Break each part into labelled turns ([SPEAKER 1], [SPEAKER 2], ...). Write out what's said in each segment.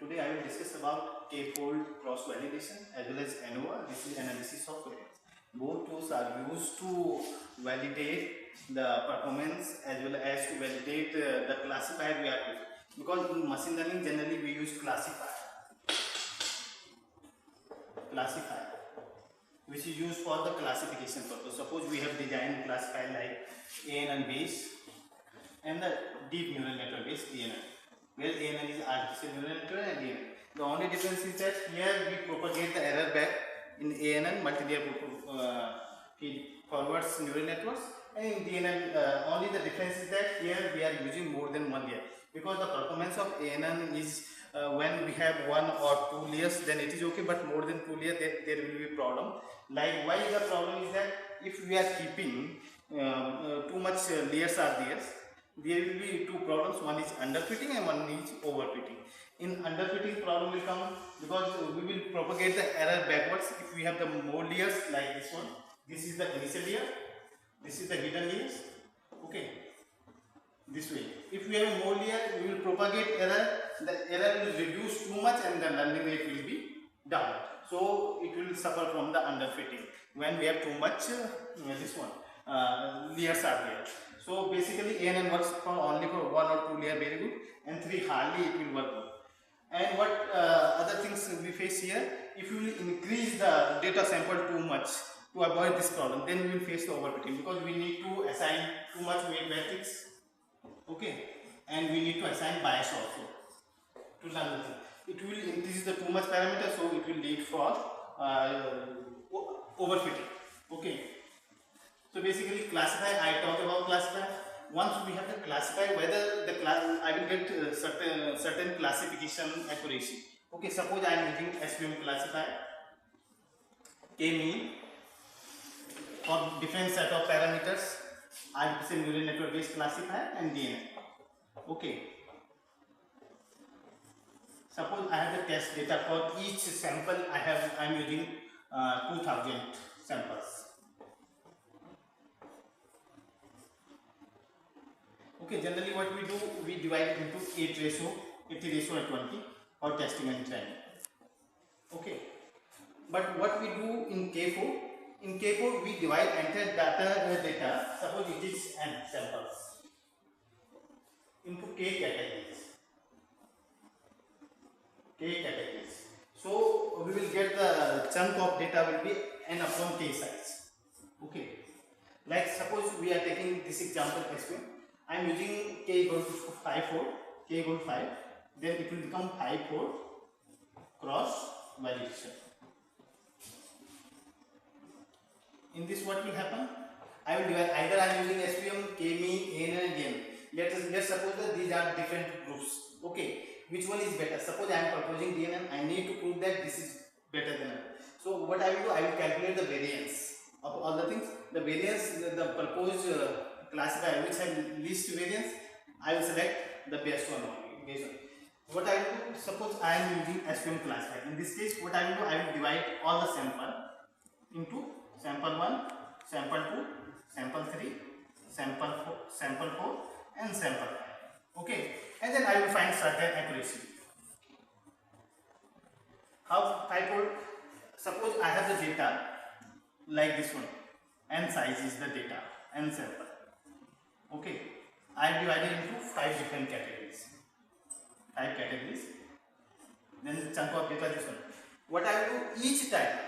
[SPEAKER 1] Today I will discuss about k-fold cross validation as well as ANOVA. This is analysis of variance. Both tools are used to validate the performance as well as to validate the classifier we are using. Because in machine learning generally we use classifier which is used for the classification purpose. Suppose we have designed classifier like ANN base and the deep neural network base DNN. Well, ANN is artificial neural network and DNN. The only difference is that here we propagate the error back in ANN multi-layer feed forwards neural networks, and in DNN only the difference is that here we are using more than one layer, because the performance of ANN is when we have one or two layers then it is okay, but more than two layers there will be a problem. Like why the problem is that if we are keeping too much layers are there will be two problems. One is underfitting and one is overfitting. In underfitting problem will come because we will propagate the error backwards if we have the more layers like this one. This is the initial layer, this is the hidden layers. Okay, this way. If we have more layer, we will propagate error. The error will reduce too much and the learning rate will be down. So it will suffer from the underfitting when we have too much this one layers are there. So basically ANN works for only for one or two layer very good, and three hardly it will work good. And what other things we face here, if you will increase the data sample too much to avoid this problem, then we will face the overfitting, because we need to assign too much weight matrix, okay, and we need to assign bias also to learn the thing. It will increase the too much parameter, so it will lead for overfitting. Okay. So basically classifier, I talked about classifier. Once we have the classifier, whether the class, I will get certain classification accuracy. Okay, suppose I am using SVM classifier, k-mean for different set of parameters, artificial neural network based classifier and DNN. Okay. Suppose I have the test data for each sample. I am using 2000 samples. Okay, generally what we do, we divide it into 80 ratio and 20 for testing and training. Okay, but what we do in K4, we divide entire data. Suppose it is n samples into k categories. So we will get the chunk of data will be n upon k size. Okay, like suppose we are taking this example SVM. I am using k equal to 5-4, k equal to 5, then it will become 5-4 cross validation. In this what will happen? I will divide, either I am using SVM, k-mean, ANN and DNN. Let's suppose that these are different groups. Okay, which one is better? Suppose I am proposing DNN, I need to prove that this is better than other. So what I will do, I will calculate the variance of all the things. The variance, the proposed classifier which has least variance, I will select the best one only. What I will do, suppose I am using SVM classifier. In this case, what I will do, I will divide all the sample into sample 1, sample 2, sample 3, sample 4 and sample 5. Okay, and then I will find certain accuracy. How 5-fold? Suppose I have the data like this one, n size is the data, n sample. Okay, I have divided into 5 different categories. 5 categories. Then the chunk of data this one. What I will do, each time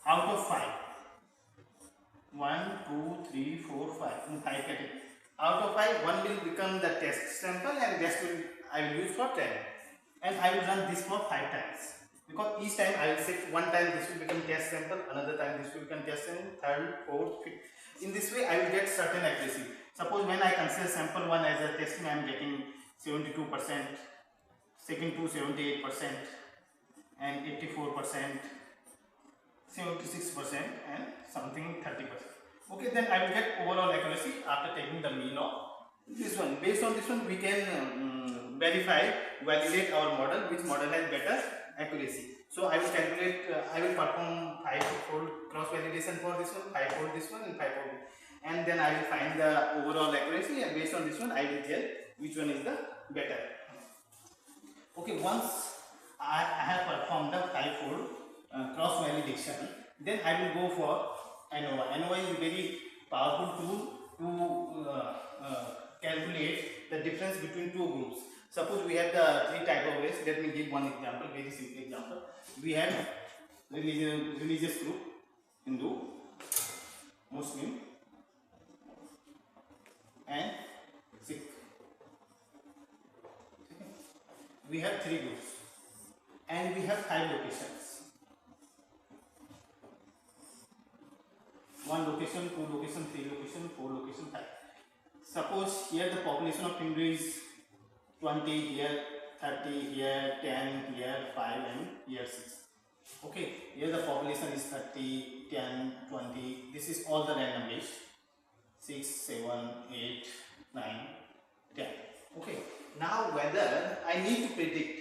[SPEAKER 1] out of 5, 1, 2, 3, 4, 5 in 5 categories. Out of 5, one will become the test sample and rest will I will use for training. And I will run this for 5 times. Because each time I will set one time this will become test sample, another time this will become test sample, third, fourth, fifth. In this way I will get certain accuracy. Suppose when I consider sample 1 as a testing, I am getting 72%, second 2 78% and 84%, 76% and something 30%. Okay, then I will get overall accuracy after taking the mean of this one. Based on this one we can validate our model, which model has better accuracy. So I will calculate, I will perform 5-fold cross validation for this one, 5-fold this one and 5-fold, and then I will find the overall accuracy, and based on this one I will tell which one is the better. Okay, once I have performed the 5-fold cross validation, then I will go for ANOVA. ANOVA is a very powerful tool to calculate the difference between two groups. Suppose we have the three type of race. Let me give one example, very simple example. We have religious group, Hindu, Muslim, and Sikh. We have three groups, and we have 5 locations. 1 location, 2 location, 3 location, 4 location, 5. Suppose here the population of Hindu is 20, here 30, here 10, here 5, and here 6. Okay, here the population is 30, 10, 20. This is all the random base. 6, 7, 8, 9, 10. Okay, now whether I need to predict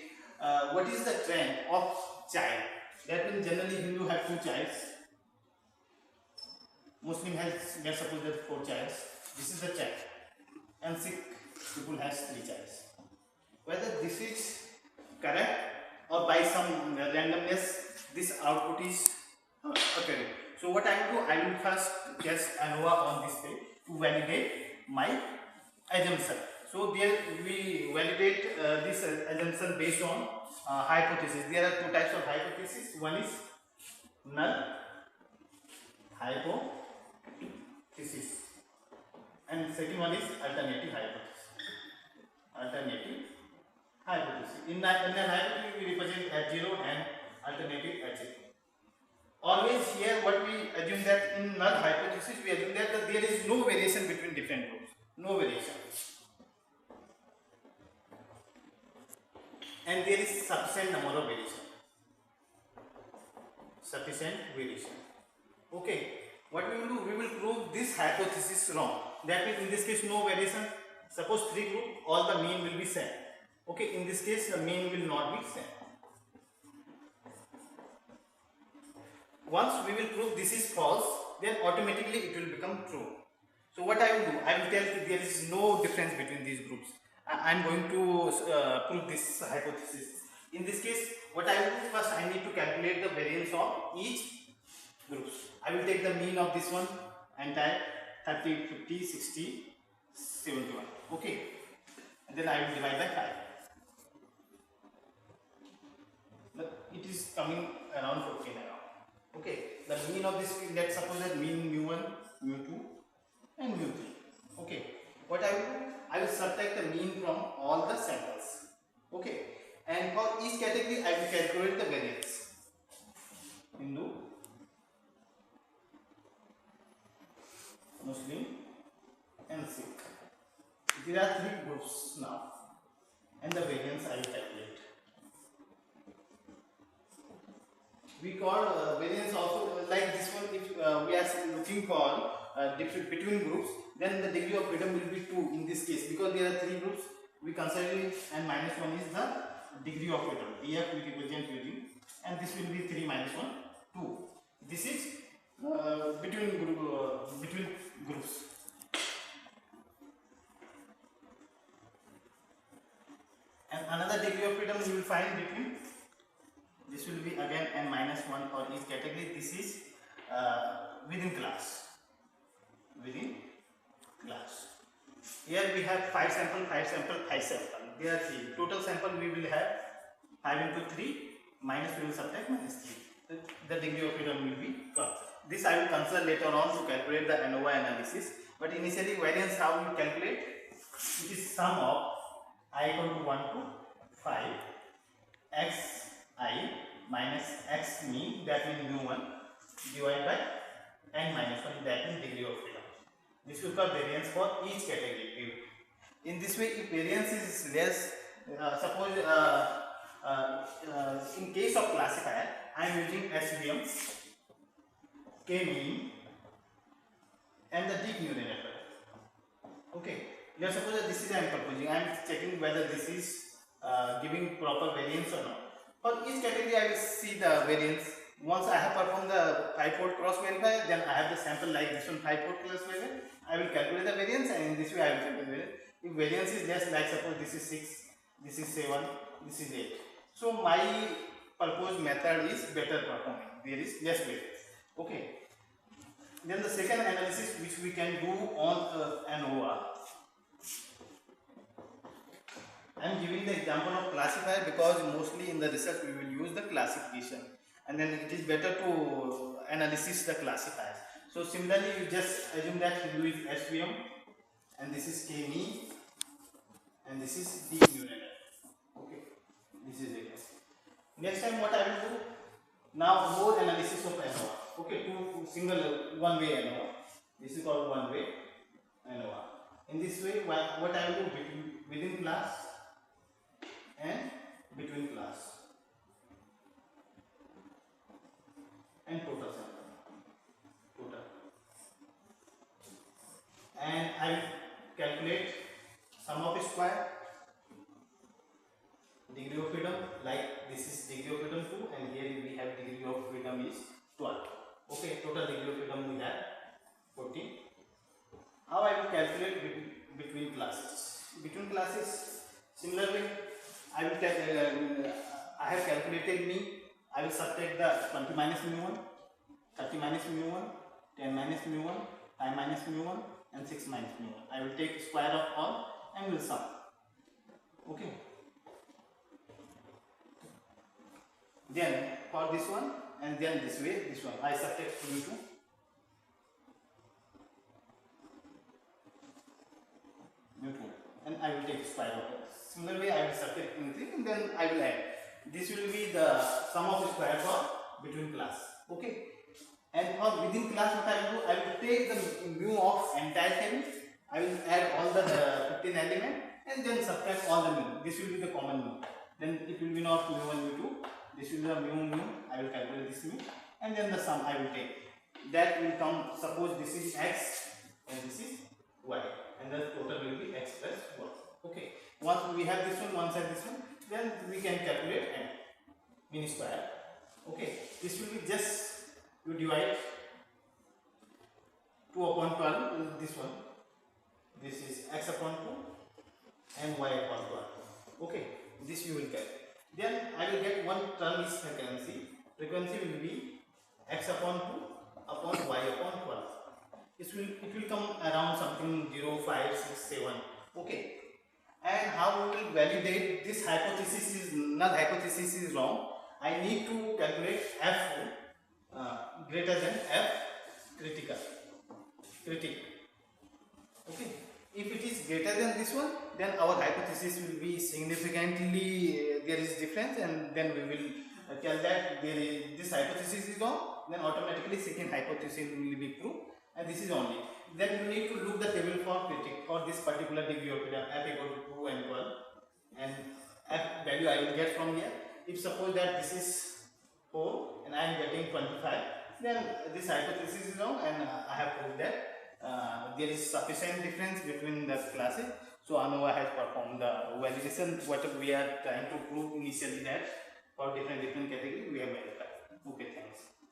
[SPEAKER 1] what is the trend of child. That means generally Hindu have 2 childs. Muslim has, let's suppose that 4 childs. This is the child. And Sikh people has 3 childs. Whether this is correct or by some randomness this output is occurring. So what I will do, I will first just ANOVA on this page to validate my assumption. So there we validate this assumption based on hypothesis. There are 2 types of hypothesis. One is null hypothesis, and second one is alternative hypothesis. Alternative hypothesis. In null hypothesis we represent H0 and alternative H0. Always here what we assume that in null hypothesis we assume that there is no variation between different groups. No variation. And there is sufficient number of variation. Sufficient variation. Okay. What we will do? We will prove this hypothesis wrong. That means in this case no variation. Suppose 3 group, all the mean will be same. Okay. In this case the mean will not be same. Once we will prove this is false, then automatically it will become true. So what I will do? I will tell that there is no difference between these groups. I am going to prove this hypothesis. In this case, what I will do first, I need to calculate the variance of each groups. I will take the mean of this one and type 30, 50, 60, 71. Okay. And then I will divide by 5. But it is coming around 14 around. Okay. The mean of this, let's suppose that mean mu1, mu2 and mu3. Okay. What I will do? I will subtract the mean from all the samples. Okay. And for each category, I will calculate the variance. Hindu, Muslim, and Sikh. There are 3 groups now, and the variance I will calculate. We call variance also like this one. If we are looking for difference between groups, then the degree of freedom will be 2 in this case, because there are 3 groups. We consider it, and minus 1 is the degree of freedom. Here we represent using, and this will be 3 minus 1, 2. This is between groups. And another degree of freedom you will find between. This will be again n minus 1 for each category. This is within class. Within class. Here we have 5 sample, 5 sample, 5 sample. There are 3. Total sample we will have 5 into 3 minus we will subtract minus 3. The degree of freedom will be 12. This I will consider later on to calculate the ANOVA analysis. But initially variance how we calculate? It is sum of I equal to 1 to 5 x I minus x mean, that means mu1, divided by n minus 1, that means degree of freedom. This will call variance for each category. In this way, if variance is less, suppose in case of classifier, I am using SVM, K mean, and the deep neural network. Okay, let's suppose that this is I am proposing. I am checking whether this is giving proper variance or not. For each category, I will see the variance. Once I have performed the 5-fold cross verify, then I have the sample like this one 5-fold cross verify. I will calculate the variance, and in this way I will calculate variance. If variance is less, like suppose this is 6, this is 7, this is 8. So my proposed method is better performing. There is less weight. Okay. Then the second analysis which we can do on ANOVA. I am giving the example of classifier because mostly in the research we will use the classification, and then it is better to analysis the classifiers. So similarly, you just assume that Hindu is SVM, and this is KME, and this is deep neural network. Okay, this is it. Next time what I will do? Now more analysis of ANOVA. Okay, one way ANOVA. This is called one way ANOVA. In this way, what I will do within class and between class and total sample, and I will calculate sum of square, degree of freedom, like this is degree of freedom 2 and here we have degree of freedom is 12. Okay, total degree of freedom we have 14. How I will calculate between classes? Between classes, similarly, I have calculated me. I will subtract the 20 minus mu1, 30 minus mu1, 10 minus mu1, 5 minus mu1, and 6 minus mu1. I will take square of all and will sum. Okay. Then for this one and then this way, this one I subtract mu2. And I will take square of it. Similarly, I will subtract anything and then I will add. This will be the sum of square for between class. Okay. And for within class, what I will do? I will take the mu of entire thing. I will add all the 15 elements and then subtract all the mu. This will be the common mu. Then it will be not mu1, mu2. This will be the mu. I will calculate this mu. And then the sum I will take. That will come. Suppose this is x and this is y. And the total will be x plus 1. Okay. Once we have this one side this one, then we can calculate n mean square. Okay. This will be just you divide 2 upon 12 this one. This is x upon 2 and y upon 12. Okay. This you will get. Then I will get one term is frequency. Frequency will be x upon 2 upon y upon 12. It will come around something 0, 5, 6, 7. Okay. And how we will validate this hypothesis is null hypothesis is wrong. I need to calculate f greater than f critic. Okay. If it is greater than this one, then our hypothesis will be significantly there is difference, and then we will tell that this hypothesis is wrong. Then automatically second hypothesis will be proved. And this is only. Then you need to look the table for critic for this particular degree of freedom f equal to 2 and 12, and f value I will get from here. If suppose that this is 4 and I am getting 25, then this hypothesis is wrong, and I have proved that there is sufficient difference between the classes. So ANOVA has performed the validation. What we are trying to prove initially that for different categories we have verified. Okay, thanks.